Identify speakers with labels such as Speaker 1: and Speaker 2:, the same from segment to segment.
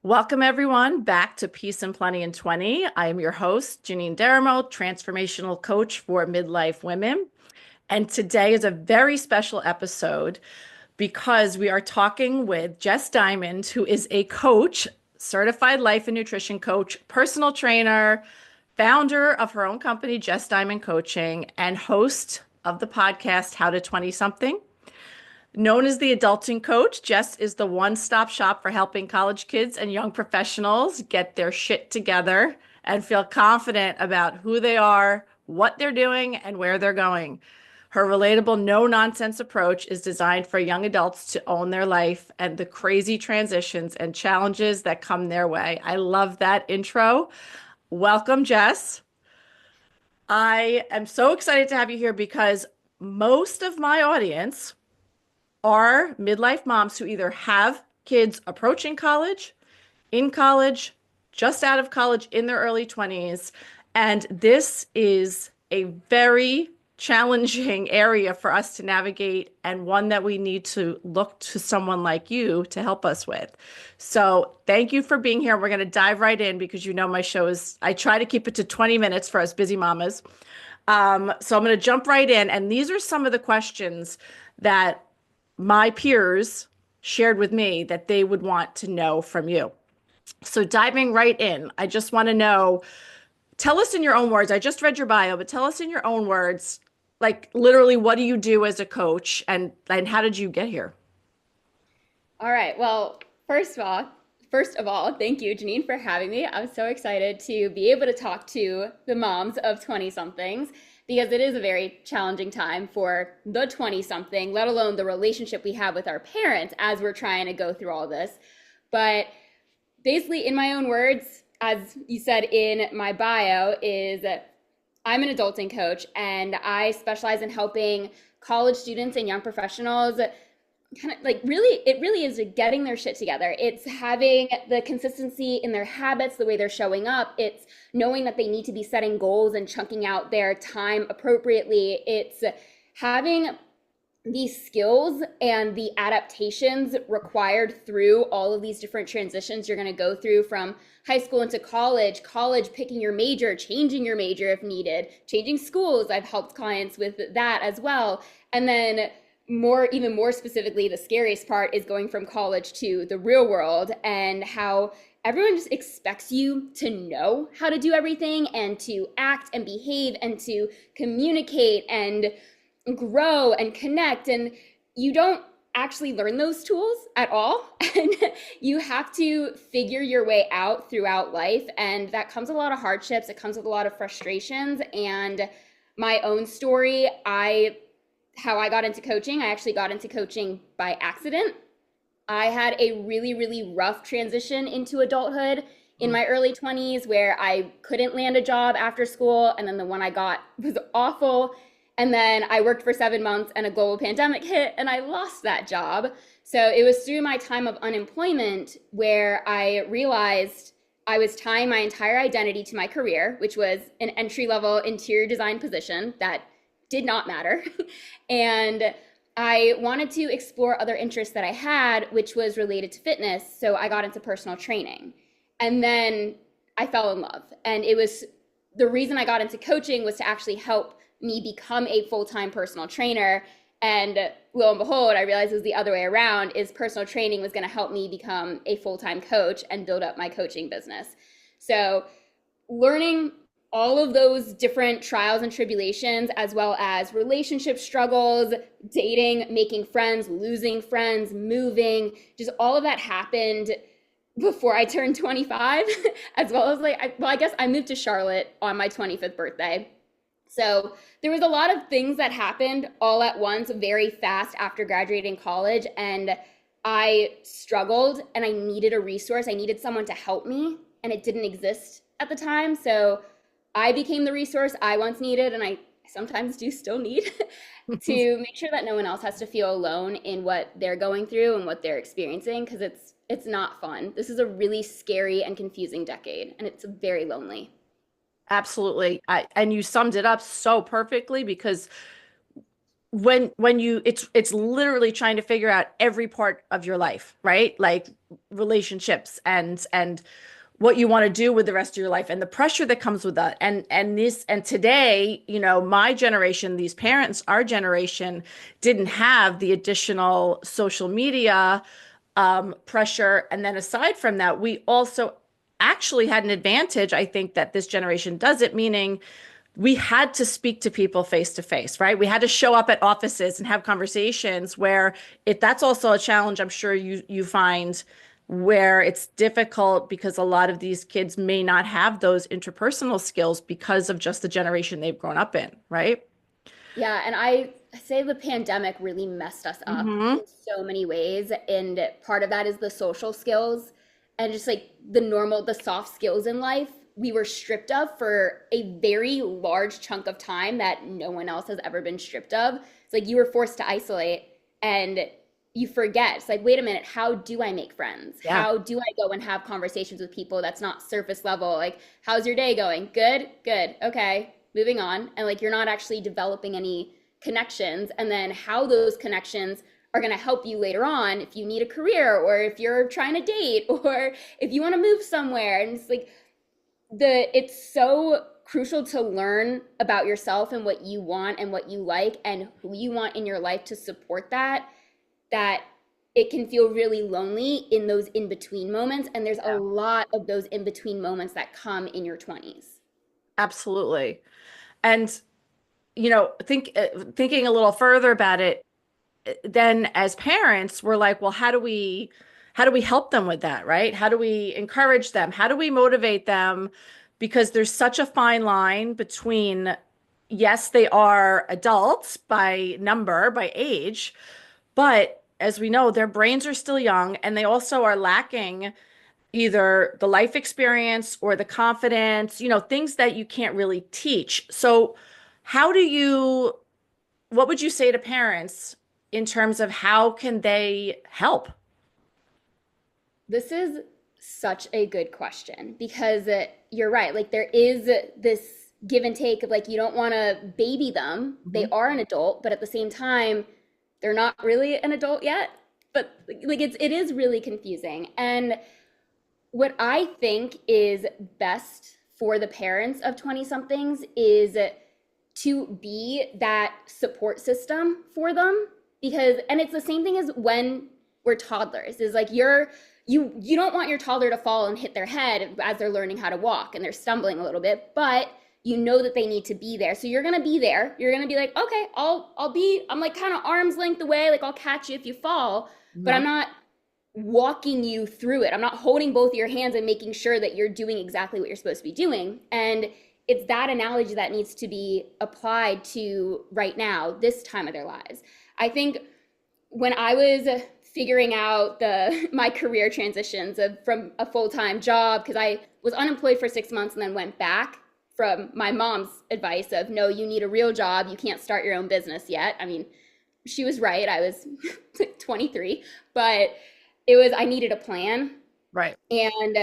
Speaker 1: Welcome, everyone, back to Peace and Plenty in 20. I am your host, Janine Deramo, transformational coach for midlife women. And today is a very special episode because we are talking with Jess Diamond, who is a coach, certified life and nutrition coach, personal trainer, founder of her own company, Jess Diamond Coaching, and host of the podcast, How to 20 Something. Known as the adulting coach, Jess is the one-stop shop for helping college kids and young professionals get their shit together and feel confident about who they are, what they're doing, and where they're going. Her relatable, no-nonsense approach is designed for young adults to own their life and the crazy transitions and challenges that come their way. I love that intro. Welcome, Jess. I am so excited to have you here because most of my audience are midlife moms who either have kids approaching college, in college, just out of college, in their early 20s. And this is a very challenging area for us to navigate and one that we need to look to someone like you to help us with. So thank you for being here. We're going to dive right in because you know my show is, I try to keep it to 20 minutes for us busy mamas. So I'm going to jump right in. And these are some of the questions that my peers shared with me that they would want to know from you. So diving right in, I just want to know, tell us in your own words. I just read your bio, but tell us in your own words, like literally, what do you do as a coach and how did you get here?
Speaker 2: All right. Well, first of all, thank you, Janine, for having me. I'm so excited to be able to talk to the moms of 20 somethings because it is a very challenging time for the 20 something, let alone the relationship we have with our parents as we're trying to go through all this. But basically, in my own words, as you said in my bio, is that I'm an adulting coach and I specialize in helping college students and young professionals kind of like really it really is getting their shit together. It's having the consistency in their habits, the way they're showing up. It's knowing that they need to be setting goals and chunking out their time appropriately. It's having these skills and the adaptations required through all of these different transitions you're going to go through from high school into college picking your major, changing your major if needed, changing schools. I've helped clients with that as well. And then even more specifically, the scariest part is going from college to the real world and how everyone just expects you to know how to do everything and to act and behave and to communicate and grow and connect. And you don't actually learn those tools at all. And you have to figure your way out throughout life. And that comes with a lot of hardships. It comes with a lot of frustrations. And my own story, how I got into coaching, I actually got into coaching by accident. I had a really, really rough transition into adulthood in my early 20s where I couldn't land a job after school. And then the one I got was awful. And then I worked for 7 months and a global pandemic hit and I lost that job. So it was through my time of unemployment where I realized I was tying my entire identity to my career, which was an entry-level interior design position that did not matter. And I wanted to explore other interests that I had, which was related to fitness. So I got into personal training. And then I fell in love. And it was the reason I got into coaching was to actually help me become a full-time personal trainer. And lo and behold, I realized it was the other way around, is personal training was going to help me become a full-time coach and build up my coaching business. So learning all of those different trials and tribulations, as well as relationship struggles, dating, making friends, losing friends, moving, just all of that happened before I turned 25, as well as I guess I moved to Charlotte on my 25th birthday. So there was a lot of things that happened all at once, very fast after graduating college. And I struggled and I needed a resource. I needed someone to help me and it didn't exist at the time. So I became the resource I once needed, and I sometimes do still need to make sure that no one else has to feel alone in what they're going through and what they're experiencing, because it's not fun. This is a really scary and confusing decade, and it's very lonely.
Speaker 1: Absolutely. And you summed it up so perfectly because when you it's literally trying to figure out every part of your life, right? Like relationships and what you want to do with the rest of your life and the pressure that comes with that. And today, my generation, these parents, our generation didn't have the additional social media pressure. And then aside from that, we also actually had an advantage, I think, that this generation does it, meaning we had to speak to people face to face, right? We had to show up at offices and have conversations where if that's also a challenge, I'm sure you find where it's difficult because a lot of these kids may not have those interpersonal skills because of just the generation they've grown up in, right?
Speaker 2: Yeah, and I say the pandemic really messed us up
Speaker 1: Hmm.
Speaker 2: in so many ways. And part of that is the social skills and just like the normal, the soft skills in life we were stripped of for a very large chunk of time that no one else has ever been stripped of. It's like you were forced to isolate and you forget. It's like, wait a minute, how do I make friends?
Speaker 1: Yeah.
Speaker 2: How do I go and have conversations with people that's not surface level? Like, how's your day going? Good, good. Okay, moving on. And like, you're not actually developing any connections. And then how those connections are going to help you later on if you need a career or if you're trying to date or if you want to move somewhere. And it's like, it's so crucial to learn about yourself and what you want and what you like and who you want in your life to support that it can feel really lonely in those in between moments, and there's a
Speaker 1: Yeah.
Speaker 2: lot of those in between moments that come in your 20s.
Speaker 1: Absolutely. And thinking a little further about it, then as parents, we're like, well, how do we help them with that, right? How do we encourage them? How do we motivate them? Because there's such a fine line between, yes, they are adults by number, by age, but as we know, their brains are still young and they also are lacking either the life experience or the confidence, things that you can't really teach. So, how do you what would you say to parents in terms of how can they help?
Speaker 2: This is such a good question because you're right. Like, there is this give and take of like, you don't want to baby them. They
Speaker 1: Mhm.
Speaker 2: are an adult, but at the same time, they're not really an adult yet. But like, it is really confusing. And what I think is best for the parents of 20 somethings is to be that support system for them, because and it's the same thing as when we're toddlers, is like you don't want your toddler to fall and hit their head as they're learning how to walk and they're stumbling a little bit, but you know that they need to be there, so you're going to be there. You're going to be like, okay, I'm like kind of arm's length away, like I'll catch you if you fall, but I'm
Speaker 1: Mhm.
Speaker 2: not walking you through it. I'm not holding both of your hands and making sure that you're doing exactly what you're supposed to be doing. And it's that analogy that needs to be applied to right now, this time of their lives. I think when I was figuring out the my career transitions from a full-time job, because I was unemployed for 6 months and then went back from my mom's advice of, no, you need a real job. You can't start your own business yet. I mean, she was right. I was 23, but I needed a plan.
Speaker 1: Right.
Speaker 2: And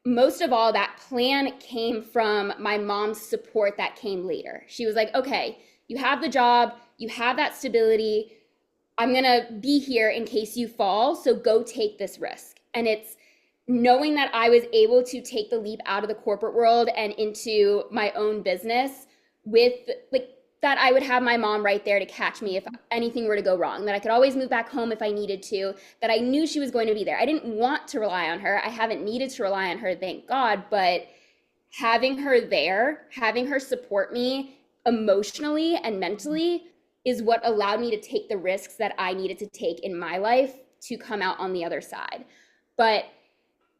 Speaker 2: most of all, that plan came from my mom's support that came later. She was like, okay, you have the job, you have that stability. I'm going to be here in case you fall. So go take this risk. And it's knowing that I was able to take the leap out of the corporate world and into my own business with like that I would have my mom right there to catch me if anything were to go wrong, that I could always move back home if I needed to, that I knew she was going to be there. I didn't want to rely on her. I haven't needed to rely on her, thank God, but having her there, having her support me emotionally and mentally is what allowed me to take the risks that I needed to take in my life to come out on the other side. But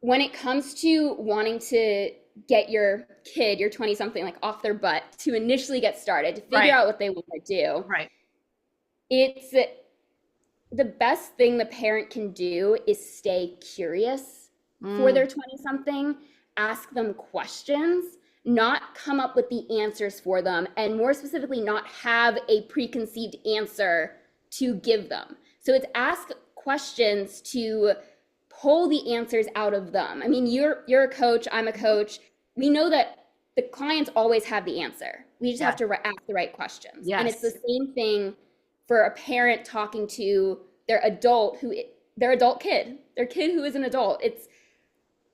Speaker 2: when it comes to wanting to get your kid, your 20 something, like off their butt to initially get started, to figure
Speaker 1: Right.
Speaker 2: out what they want to do,
Speaker 1: Right.
Speaker 2: it's the best thing the parent can do is stay curious for
Speaker 1: Mm.
Speaker 2: their 20 something, ask them questions, not come up with the answers for them, and more specifically, not have a preconceived answer to give them. So it's ask questions to pull the answers out of them. I mean, you're a coach, I'm a coach. We know that the clients always have the answer. We just have
Speaker 1: Yes.
Speaker 2: to ask the right questions. And it's the
Speaker 1: Yes.
Speaker 2: same thing for a parent talking to their adult who their adult kid, their kid who is an adult. It's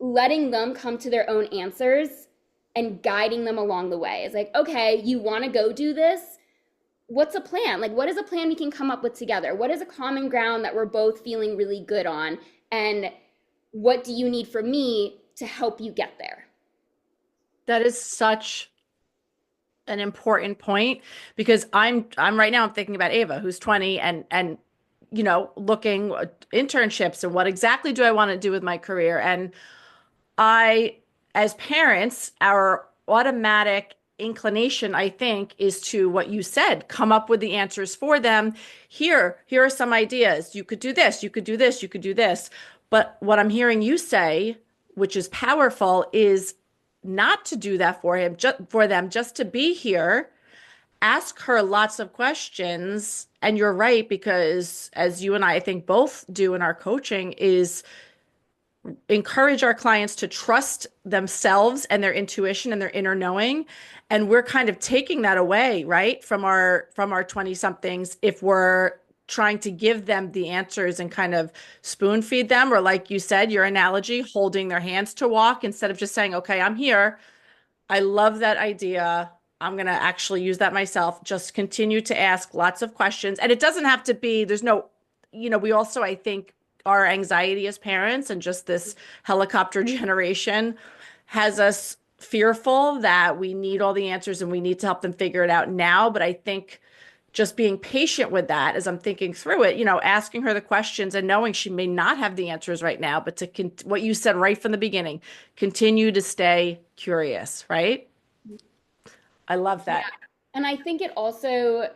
Speaker 2: letting them come to their own answers and guiding them along the way. It's like, okay, you want to go do this? What's a plan? Like, what is a plan we can come up with together? What is a common ground that we're both feeling really good on? And what do you need from me to help you get there?
Speaker 1: That is such an important point because I'm right now I'm thinking about Ava who's 20 and looking at internships and what exactly do I want to do with my career. And I, as parents, our automatic inclination, I think, is to what you said, come up with the answers for them. Here are some ideas. You could do this, you could do this, you could do this. But what I'm hearing you say, which is powerful, is not to do that for him, just for them, just to be here, ask her lots of questions. And you're right, because as you and I think both do in our coaching, is encourage our clients to trust themselves and their intuition and their inner knowing. And we're kind of taking that away, right, from our 20 somethings if we're trying to give them the answers and kind of spoon feed them, or like you said, your analogy, holding their hands to walk instead of just saying, okay, I'm here. I love that idea. I'm going to actually use that myself. Just continue to ask lots of questions. And it doesn't have to be, there's no, we also, I think, our anxiety as parents and just this helicopter generation has us fearful that we need all the answers and we need to help them figure it out now. But I think just being patient with that as I'm thinking through it, asking her the questions and knowing she may not have the answers right now, but what you said right from the beginning, continue to stay curious, right? I love
Speaker 2: Yeah.
Speaker 1: that.
Speaker 2: And I think it also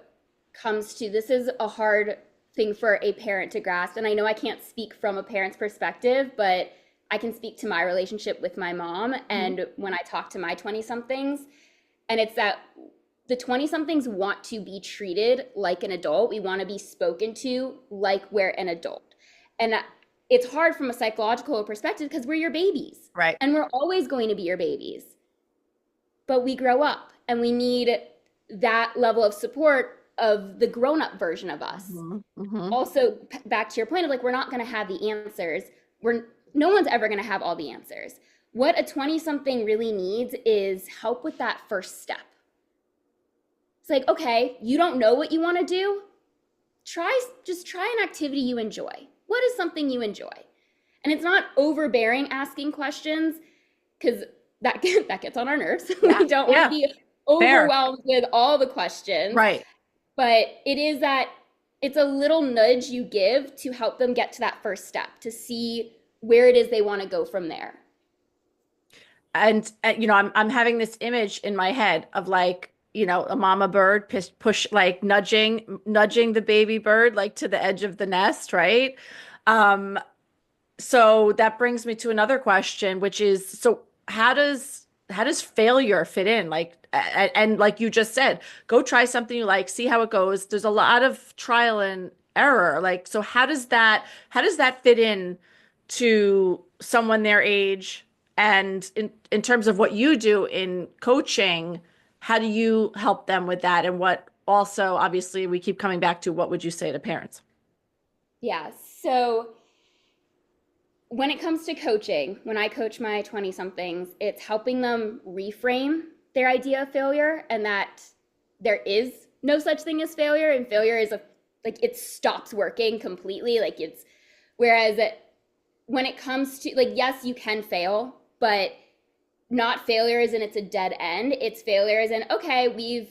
Speaker 2: comes to this is a hard thing for a parent to grasp. And I know I can't speak from a parent's perspective, but I can speak to my relationship with my mom.
Speaker 1: Mhm.
Speaker 2: And when I talk to my 20 somethings, and it's that the 20 somethings want to be treated like an adult. We want to be spoken to like we're an adult. And it's hard from a psychological perspective because we're your babies
Speaker 1: Right.
Speaker 2: and we're always going to be your babies. But we grow up and we need that level of support of the grown up version of us.
Speaker 1: Hmm. Hmm.
Speaker 2: Also, back to your point of like, we're not going to have the answers. No one's ever going to have all the answers. What a 20 something really needs is help with that first step. It's like, okay, you don't know what you want to do. Just try an activity you enjoy. What is something you enjoy? And it's not overbearing asking questions because that gets on our nerves.
Speaker 1: Yeah.
Speaker 2: We don't want to
Speaker 1: Yeah.
Speaker 2: be
Speaker 1: Fair.
Speaker 2: overwhelmed with all the questions.
Speaker 1: Right.
Speaker 2: But it is that it's a little nudge you give to help them get to that first step, to see where it is they want to go from there.
Speaker 1: And I'm having this image in my head of like, a mama bird push like nudging the baby bird like to the edge of the nest, right? Um, so that brings me to another question, which is, so how does failure fit in? Like, and like you just said, go try something you like, see how it goes. There's a lot of trial and error. Like, so how does that fit in to someone their age? And in terms of what you do in coaching, how do you help them with that? And what also, obviously, we keep coming back to what would you say to parents?
Speaker 2: Yeah. So when it comes to coaching, when I coach my 20 somethings, it's helping them reframe their idea of failure and that there is no such thing as failure. And failure is like it stops working completely. Like whereas when it comes to like, yes, you can fail, but not failure as in it's a dead end. It's failure as in, okay, we've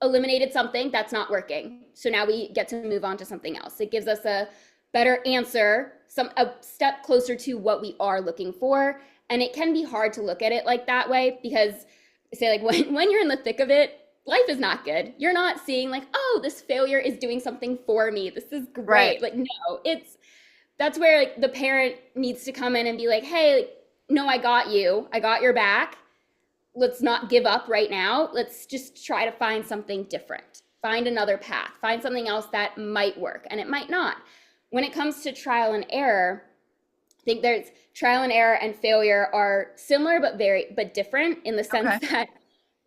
Speaker 2: eliminated something that's not working. So now we get to move on to something else. It gives us a better answer, a step closer to what we are looking for. And it can be hard to look at it like that way because say like when you're in the thick of it, life is not good. You're not seeing like, oh, this failure is doing something for me. This is
Speaker 1: Right.
Speaker 2: great. Like, no, that's where like the parent needs to come in and be like, hey, like, no, I got you. I got your back. Let's not give up right now. Let's just try to find something different. Find another path. Find something else that might work and it might not. When it comes to trial and error, I think there's trial and error and failure are similar but different in the sense
Speaker 1: Okay.
Speaker 2: that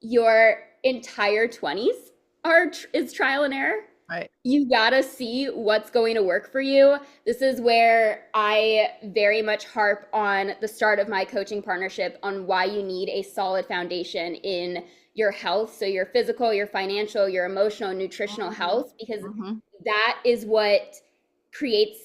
Speaker 2: your entire 20s is trial and error.
Speaker 1: Right.
Speaker 2: You gotta see what's going to work for you. This is where I very much harp on the start of my coaching partnership on why you need a solid foundation in your health. So, your physical, your financial, your emotional, nutritional
Speaker 1: Hmm.
Speaker 2: health, because
Speaker 1: Hmm.
Speaker 2: that is what creates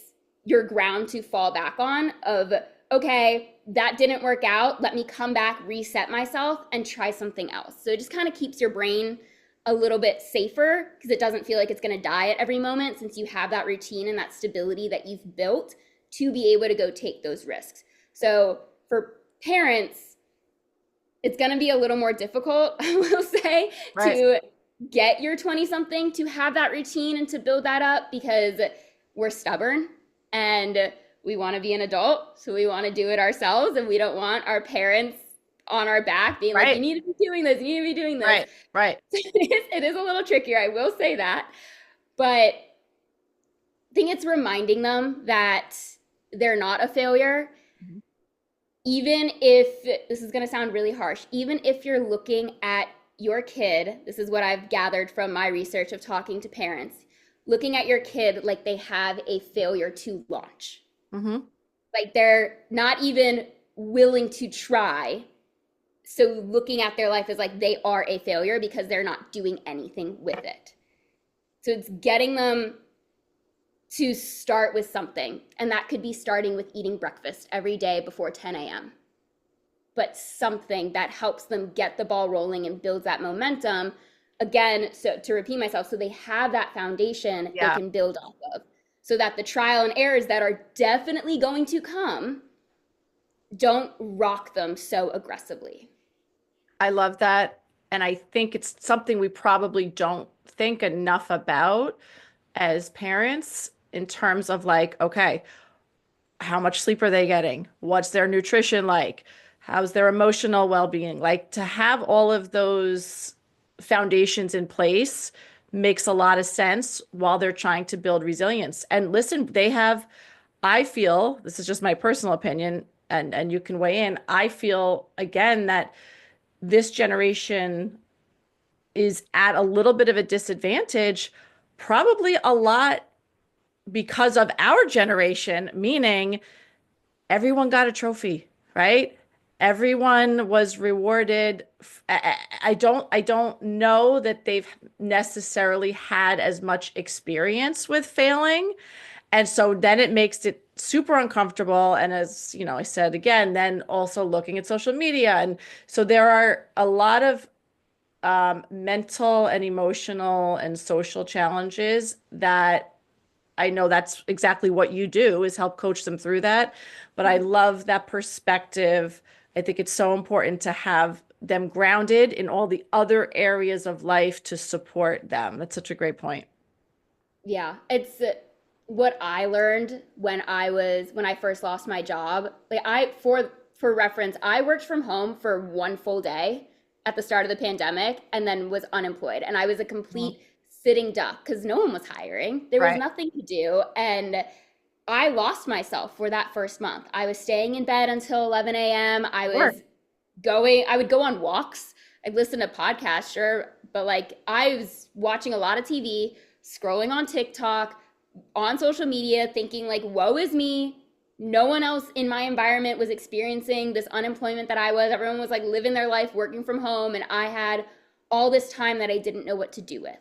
Speaker 2: your ground to fall back on of, okay, that didn't work out. Let me come back, reset myself, and try something else. So, it just kind of keeps your brain a little bit safer because it doesn't feel like it's going to die at every moment since you have that routine and that stability that you've built to be able to go take those risks. So for parents, it's going to be a little more difficult, I will say,
Speaker 1: Right.
Speaker 2: to get your 20 something to have that routine and to build that up because we're stubborn and we want to be an adult. So we want to do it ourselves and we don't want our parents on our back being like, you
Speaker 1: Right.
Speaker 2: need to be doing this, you need to be doing this.
Speaker 1: Right. Right.
Speaker 2: It is a little trickier, I will say that. But I think it's reminding them that they're not a failure.
Speaker 1: Mhm.
Speaker 2: Even if this is going to sound really harsh, even if you're looking at your kid, this is what I've gathered from my research of talking to parents, looking at your kid like they have a failure to launch.
Speaker 1: Hmm.
Speaker 2: Like they're not even willing to try. So looking at their life as like they are a failure because they're not doing anything with it. So it's getting them to start with something. And that could be starting with eating breakfast every day before 10 a.m. But something that helps them get the ball rolling and builds that momentum. Again, so to repeat myself, so they have that foundation they
Speaker 1: Yeah.
Speaker 2: can build off of. So that the trial and errors that are definitely going to come don't rock them so aggressively.
Speaker 1: I love that. And I think it's something we probably don't think enough about as parents in terms of like, okay, how much sleep are they getting? What's their nutrition like? How's their emotional well-being? Like to have all of those foundations in place makes a lot of sense while they're trying to build resilience. And listen, they have, I feel, this is just my personal opinion, and you can weigh in. I feel again that this generation is at a little bit of a disadvantage, probably a lot because of our generation, meaning everyone got a trophy, right? Everyone was rewarded. I don't know that they've necessarily had as much experience with failing. And so then it makes it super uncomfortable. And as you know, I said again, then also looking at social media. And so there are a lot of mental and emotional and social challenges that I know that's exactly what you do is help coach them through that. But I love that perspective. I think it's so important to have them grounded in all the other areas of life to support them. That's such a great point.
Speaker 2: Yeah, it's what I learned when I first lost my job. Like I for reference, I worked from home for one full day at the start of the pandemic and then was unemployed. And I was a
Speaker 1: Mhm.
Speaker 2: complete sitting duck because no one was hiring. There was
Speaker 1: Right.
Speaker 2: nothing to do. And I lost myself for that first month. I was staying in bed until 11 a.m.
Speaker 1: Sure.
Speaker 2: I would go on walks. I'd listen to podcasts, sure, but like I was watching a lot of TV, scrolling on TikTok, on social media, thinking like, woe is me. No one else in my environment was experiencing this unemployment that I was. Everyone was like living their life, working from home, and I had all this time that I didn't know what to do with.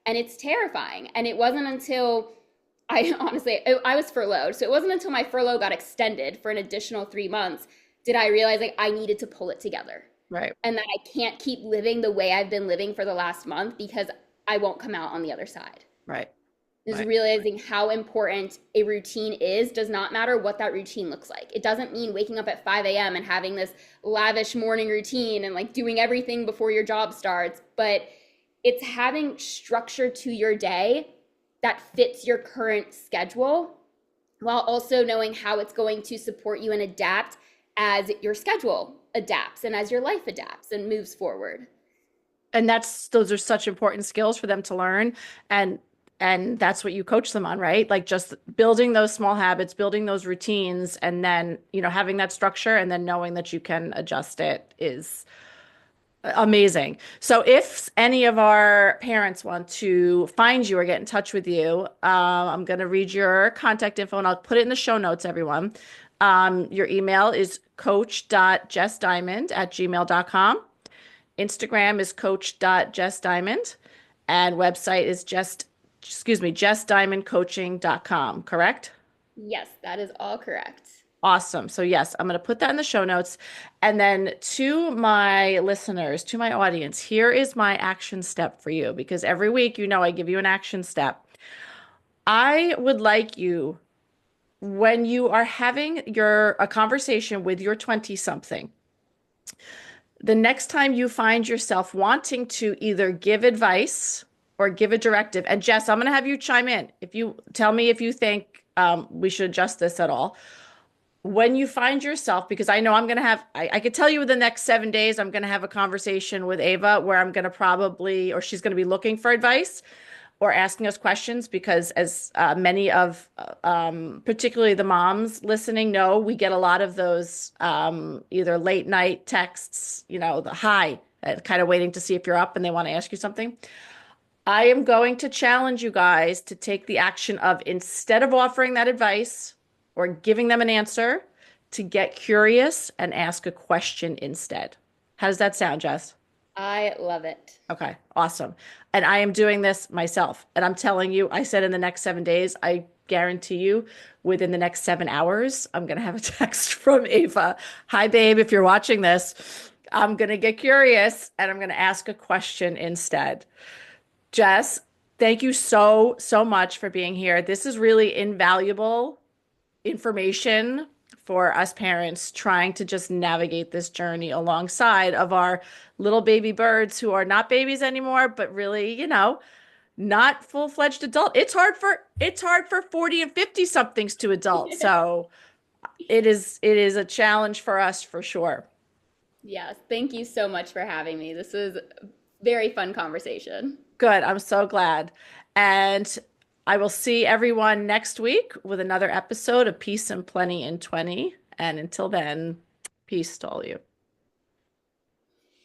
Speaker 2: And it's terrifying. And it wasn't until I honestly, I was furloughed. So it wasn't until my furlough got extended for an additional 3 months did I realize like I needed to pull it together
Speaker 1: Right.
Speaker 2: and that I can't keep living the way I've been living for the last month because I won't come out on the other side.
Speaker 1: Right.
Speaker 2: Is
Speaker 1: Right.
Speaker 2: realizing how important a routine is does not matter what that routine looks like. It doesn't mean waking up at 5 a.m. and having this lavish morning routine and like doing everything before your job starts, but it's having structure to your day that fits your current schedule while also knowing how it's going to support you and adapt as your schedule adapts and as your life adapts and moves forward.
Speaker 1: And that's those are such important skills for them to learn. And and that's what you coach them on, right? Like just building those small habits, building those routines, and then, having that structure and then knowing that you can adjust it is Amazing. So if any of our parents want to find you or get in touch with you, I'm going to read your contact info and I'll put it in the show notes, everyone. Your email is coach.jessdiamond@gmail.com. Instagram is coach.jessdiamond and website is jessdiamondcoaching.com, correct?
Speaker 2: Yes, that is all correct.
Speaker 1: Awesome. So yes, I'm going to put that in the show notes. And then to my listeners, to my audience, here is my action step for you because every week, I give you an action step. I would like you when you are having your a conversation with your 20 something, the next time you find yourself wanting to either give advice or give a directive, and Jess, I'm going to have you chime in. If you tell me if you think we should adjust this at all when you find yourself, because I know I'm going to have, I could tell you within the next 7 days, I'm going to have a conversation with Ava where I'm going to probably, or she's going to be looking for advice or asking us questions because as many of, particularly the moms listening know, we get a lot of those either late night texts, the hi, kind of waiting to see if you're up and they want to ask you something. I am going to challenge you guys to take the action of instead of offering that advice or giving them an answer, to get curious and ask a question instead. How does that sound, Jess?
Speaker 2: I love it.
Speaker 1: Okay, awesome. And I am doing this myself. And I'm telling you, I said in the next 7 days, I guarantee you within the next 7 hours, I'm going to have a text from Ava. Hi, babe, if you're watching this, I'm going to get curious and I'm going to ask a question instead. Jess, thank you so, so much for being here. This is really invaluable information for us parents trying to just navigate this journey alongside of our little baby birds who are not babies anymore, but really, not full-fledged adult. It's hard for 40 and 50 somethings to adult. So it is a challenge for us for sure.
Speaker 2: Yes, thank you so much for having me. This was a very fun conversation.
Speaker 1: Good. I'm so glad. And I will see everyone next week with another episode of Peace and Plenty in 20. And until then, peace to all you.